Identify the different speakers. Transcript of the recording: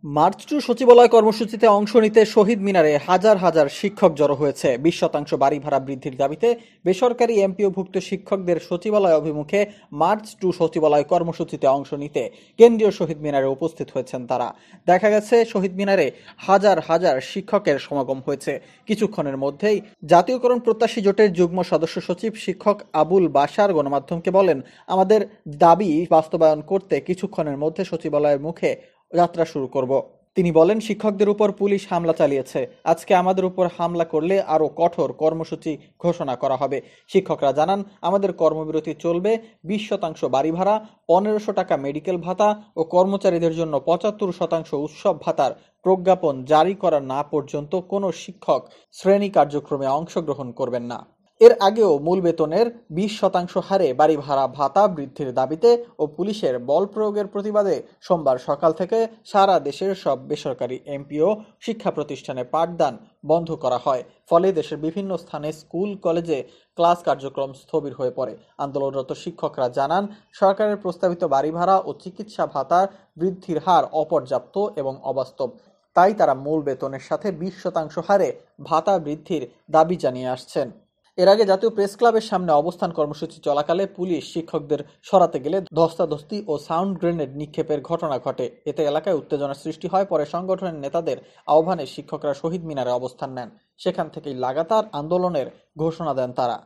Speaker 1: March two সচিবালয় কর্মসূচিতে অংশ নিতে শহীদ মিনারে হাজার হাজার শিক্ষক জড়ো হয়েছে। 20% বাড়ি ভাড়া বৃদ্ধির দাবিতে বেসরকারি এমপিওভুক্ত শিক্ষকদের সচিবালয় অভিমুখে মার্চ টু সচিবালয় কর্মসূচিতে অংশ নিতে কেন্দ্রীয় শহীদ মিনারে উপস্থিত হয়েছেন তারা। দেখা গেছে শহীদ মিনারে হাজার হাজার শিক্ষকের সমাগম হয়েছে। কিছুক্ষণের মধ্যেই জাতীয়করণ প্রত্যাশী জোটের যুগ্ম সদস্য সচিব শিক্ষক আবুল বাশার গণমাধ্যমকে বলেন, আমাদের দাবি বাস্তবায়ন করতে কিছুক্ষণের মধ্যে সচিবালয়ের মুখে যাত্রা শুরু করব। তিনি বলেন, শিক্ষকদের উপর পুলিশ হামলা চালিয়েছে, আজকে আমাদের উপর হামলা করলে আরো কঠোর কর্মসূচি ঘোষণা করা হবে। শিক্ষকরা জানান, আমাদের কর্মবিরতি চলবে। 20% বাড়ি ভাড়া, 1500 টাকা মেডিকেল ভাতা ও কর্মচারীদের জন্য 75% উৎসব ভাতার প্রজ্ঞাপন জারি করা না পর্যন্ত কোনো শিক্ষক শ্রেণী কার্যক্রমে অংশগ্রহণ করবেন না। এর আগেও মূল বেতনের 20% হারে বাড়ি ভাড়া ভাতা বৃদ্ধির দাবিতে ও পুলিশের বল প্রয়োগের প্রতিবাদে সোমবার সকাল থেকে সারা দেশের সব বেসরকারি এমপিও শিক্ষা প্রতিষ্ঠানে পাঠদান বন্ধ করা হয়। ফলে দেশের বিভিন্ন স্থানে স্কুল কলেজে ক্লাস কার্যক্রম স্থবির হয়ে পড়ে। আন্দোলনরত শিক্ষকরা জানান, সরকারের প্রস্তাবিত বাড়ি ভাড়া ও চিকিৎসা ভাতার বৃদ্ধির হার অপর্যাপ্ত এবং অবাস্তব। তাই তারা মূল বেতনের সাথে 20% হারে ভাতা বৃদ্ধির দাবি জানিয়ে আসছেন। এর আগে জাতীয় প্রেস ক্লাবের সামনে অবস্থান কর্মসূচি চলাকালে পুলিশ শিক্ষকদের সরাতে গেলে ধস্তাধস্তি ও সাউন্ড গ্রেনেড নিক্ষেপের ঘটনা ঘটে। এতে এলাকায় উত্তেজনার সৃষ্টি হয়। পরে সংগঠনের নেতাদের আহ্বানে শিক্ষকরা শহীদ মিনারে অবস্থান নেন। সেখান থেকেই লাগাতার আন্দোলনের ঘোষণা দেন তারা।